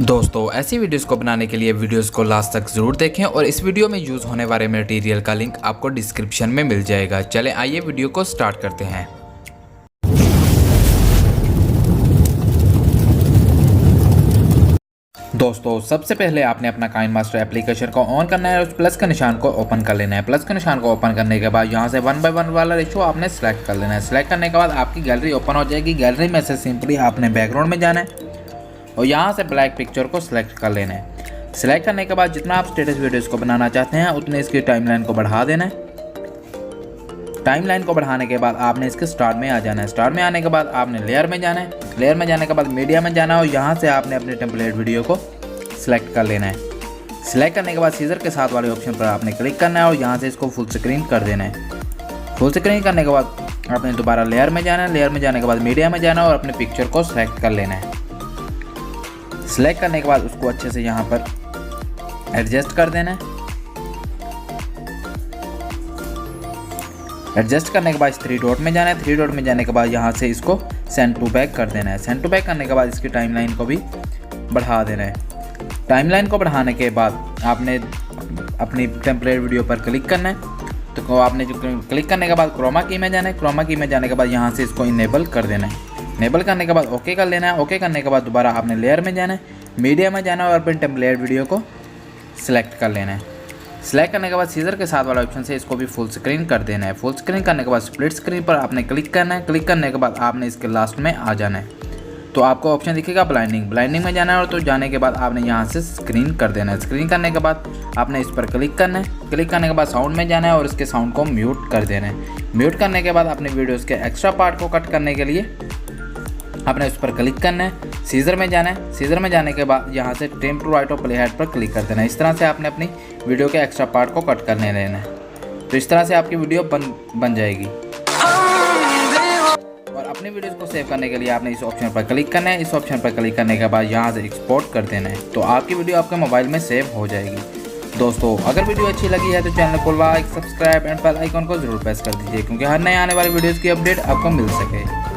दोस्तों ऐसी वीडियोस को बनाने के लिए वीडियोस को लास्ट तक ज़रूर देखें और इस वीडियो में यूज़ होने वाले मटेरियल का लिंक आपको डिस्क्रिप्शन में मिल जाएगा। चलें आइए वीडियो को स्टार्ट करते हैं। दोस्तों सबसे पहले आपने अपना काइनमास्टर एप्लीकेशन को ऑन करना है और उस प्लस के निशान को ओपन कर लेना है। प्लस के निशान को ओपन करने के बाद यहाँ से 1 by 1 वाला रेशो आपने सेलेक्ट कर लेना है। सेलेक्ट करने के बाद आपकी गैलरी ओपन हो जाएगी। गैलरी में से सिंपली आपने बैकग्राउंड में जाना है और यहाँ से ब्लैक पिक्चर को सिलेक्ट कर लेना है। सिलेक्ट करने के बाद जितना आप स्टेटस वीडियोस को बनाना चाहते हैं उतने इसकी टाइमलाइन को बढ़ा देना है। टाइमलाइन को बढ़ाने के बाद आपने इसके स्टार्ट में आ जाना है। स्टार्ट में आने के बाद आपने लेयर में जाना है। लेयर में जाने के बाद मीडिया में जाना है और यहाँ से आपने अपने टेम्पलेट वीडियो को सिलेक्ट कर लेना है। सिलेक्ट करने के बाद सीजर के साथ वाले ऑप्शन पर आपने क्लिक करना है और यहाँ से इसको फुल स्क्रीन कर देना है। फुल स्क्रीन करने के बाद आपने दोबारा लेयर में जाना है। लेयर में जाने के बाद मीडिया में जाना है और अपने पिक्चर को सिलेक्ट कर लेना है। सिलेक्ट करने के बाद उसको अच्छे से यहाँ पर एडजस्ट कर देना है। एडजस्ट करने के बाद इस 3 डॉट में जाना है। 3 डॉट में जाने के बाद यहाँ से इसको सेंड टू बैक कर देना है। सेंड टू बैक करने के बाद इसकी टाइमलाइन को भी बढ़ा देना है। टाइमलाइन को बढ़ाने के बाद आपने अपनी टेम्पलेट वीडियो पर क्लिक करना है। तो आपने जो क्लिक करने के बाद क्रोमा की में जाना है। क्रोमा की में जाने के बाद यहाँ से इसको इनेबल कर देना है। इनेबल करने के बाद ओके कर लेना है। ओके करने के बाद दोबारा आपने लेयर में जाना है, मीडिया में जाना है और अपने टेम्पलेट वीडियो को सिलेक्ट कर लेना है। सिलेक्ट करने के बाद सीजर के साथ वाला ऑप्शन से इसको भी फुल स्क्रीन कर देना है। फुल स्क्रीन करने के बाद स्प्लिट स्क्रीन पर आपने क्लिक करना है। क्लिक करने के बाद आपने इसके लास्ट में आ जाना है। तो आपको ऑप्शन दिखेगा ब्लाइंडिंग। ब्लाइंडिंग में जाना है और तो जाने के बाद आपने यहाँ से स्क्रीन कर देना है। स्क्रीन करने के बाद आपने इस पर क्लिक करना है। क्लिक करने के बाद साउंड में जाना है और इसके साउंड को म्यूट कर देना है। म्यूट करने के बाद अपने वीडियोज़ के एक्स्ट्रा पार्ट को कट करने के लिए आपने उस पर क्लिक करना है। सीजर में जाना है। सीजर में जाने के बाद यहाँ से ट्रिम टू राइट और प्ले हेड पर क्लिक कर देना है। इस तरह से आपने अपनी वीडियो के एक्स्ट्रा पार्ट को कट करने लेना है। तो इस तरह से आपकी वीडियो बन जाएगी। और अपनी वीडियोस को सेव करने के लिए आपने इस ऑप्शन पर क्लिक करना है। इस ऑप्शन पर क्लिक करने के बाद यहाँ से एक्सपोर्ट कर देना है। तो आपकी वीडियो आपके मोबाइल में सेव हो जाएगी। दोस्तों अगर वीडियो अच्छी लगी है तो चैनल को like, subscribe and bell icon को जरूर प्रेस कर दीजिए क्योंकि हर नए आने वाली वीडियोस की अपडेट आपको मिल सके।